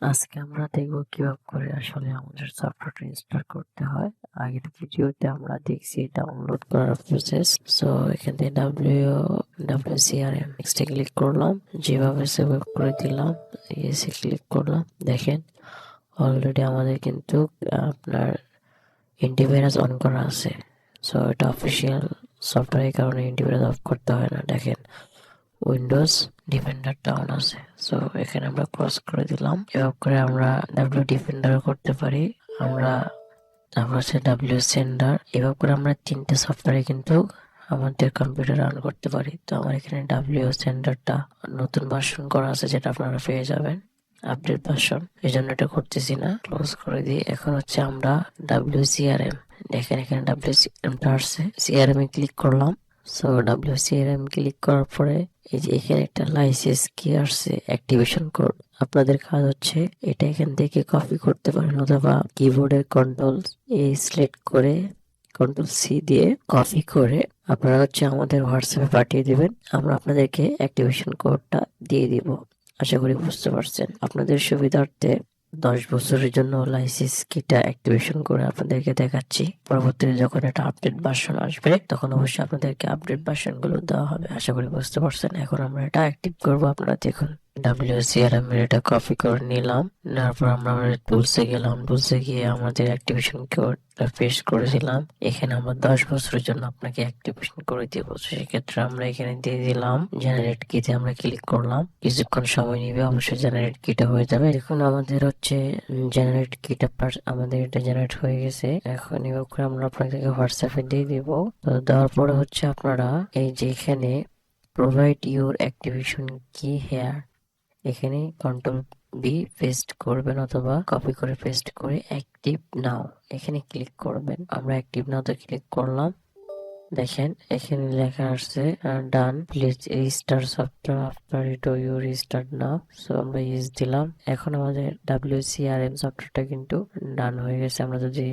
আজকে আমরা দেখব কিভাবে করে আসলে আমাদের সফটওয়্যারটা ইনস্টল করতে হয়। আগের ভিডিওতে আমরা দেখছি ডাউনলোড করার প্রসেস। সো এখান থেকে WCRM নেক্সটে ক্লিক করলাম, যেভাবে সেভ করে দিলাম, এসে ক্লিক করলাম। দেখেন অলরেডি আমাদের কিন্তু আপনার অ্যান্টিভাইরাস অন করা আছে। সো এটা অফিসিয়াল সফটওয়্যারের কারণে অ্যান্টিভাইরাস অফ করতে হয় না। দেখেন উইন্ডোজ ডিফেন্ডার ডাউন আছে। সো এখানে আমরা ক্রস করে দিলাম। এভাবে করে আমরা ডিফেন্ডার করতে পারি। আমরা তারপর হচ্ছে সেন্ডার। এভাবে করে আমরা 3টে সফটওয়্যারে কিন্তু আমাদের কম্পিউটার রান করতে পারি। তো আমার এখানে সেন্ডারটা নতুন ভার্সন করা আছে, যেটা আপনারা পেয়ে যাবেন আপডেট ভার্সন। এই জন্য এটা করতেছি না, ক্লোজ করে দিই। এখন হচ্ছে আমরা WCRM, দেখেন এখানে WCRM-টা আসছে। CRM এ ক্লিক করলাম। সো WCRM ক্লিক করার পরে এই যে এখানে একটা লাইসেন্স কি আসছে, অ্যাক্টিভেশন কোড। আপনাদের কাজ হচ্ছে এটা এখান থেকে কপি করতে পারেন, অথবা কিবোর্ডের কন্ট্রোল A সিলেক্ট করে কন্ট্রোল C দিয়ে কপি করে আপনারা হচ্ছে আমাদের হোয়াটসঅ্যাপে পাঠিয়ে দিবেন। আমরা আপনাদেরকে অ্যাক্টিভেশন কোডটা দিয়ে দিব। আশা করি বুঝতে পারছেন। আপনাদের সুবিধার্থে 10 বছরের জন্য লাইসেন্স কিটা অ্যাক্টিভেশন করে আপনাদেরকে দেখাচ্ছি। পরবর্তীতে যখন এটা আপডেট ভার্সন আসবে তখন অবশ্যই আপনাদেরকে আপডেট ভার্সন গুলো দেওয়া হবে। আশা করি বুঝতে পারছেন। এখন আমরা এটা অ্যাক্টিভ করবো, আপনারা দেখুন। WCRM এর এটা কপি করে নিলাম, নেওয়ার পর আমরা টুলসে গেলাম। টুলসে গিয়ে আমাদের অ্যাক্টিভেশন কোডটা পেস্ট করেছিলাম। এখানে আমরা 10 বছরের জন্য আপনাকে অ্যাক্টিভেশন করে দিব। সেক্ষেত্রে আমরা এখানে দিয়ে দিলাম জেনারেট কিতে আমরা ক্লিক করলাম। কিছুক্ষণ সময় নিবে, অবশ্যই জেনারেট কিটা হয়ে যাবে। এখন আমাদের হচ্ছে জেনারেট কিটা আমাদের এটা জেনারেট হয়ে গেছে। এখন এবার করে আমরা আপনাদেরকে হোয়াটসঅ্যাপে দিয়ে দিব। তো দেওয়ার পরে হচ্ছে আপনারা এই যে এখানে প্রোভাইড ইউর অ্যাক্টিভেশন কি হেয়ার, এখানে কন্ট্রোল B পেস্ট করবেন, অথবা কপি করে পেস্ট করে অ্যাক্টিভ নাও এখানে ক্লিক করবেন। আমরা অ্যাক্টিভ নাওতে ক্লিক করলাম। দেখেন এখানে লেখা আসছে done, please restart software after you restart now. So আমরা ইয়েস দিলাম। এখন আমাদের WCRM সফটওয়্যারটা কিন্তু ডান হয়ে গেছে। আমরা যদি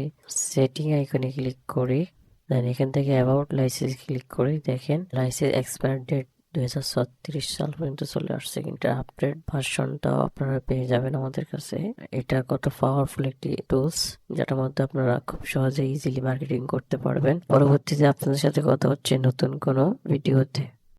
সেটিং আইকনে ক্লিক করি, দেন এখান থেকে অ্যাবাউট লাইসেন্স ক্লিক করি, দেখেন লাইসেন্স এক্সপায়ার ডেট 2036 সাল পর্যন্ত চলে আসছে। কিন্তু আপডেট ভার্সনটাও আপনারা পেয়ে যাবেন আমাদের কাছে। এটা কত পাওয়ারফুল একটি টুলস, যেটার মধ্যে আপনারা খুব সহজে ইজিলি মার্কেটিং করতে পারবেন। পরবর্তীতে আপনাদের সাথে কথা হচ্ছে নতুন কোনো ভিডিওতে।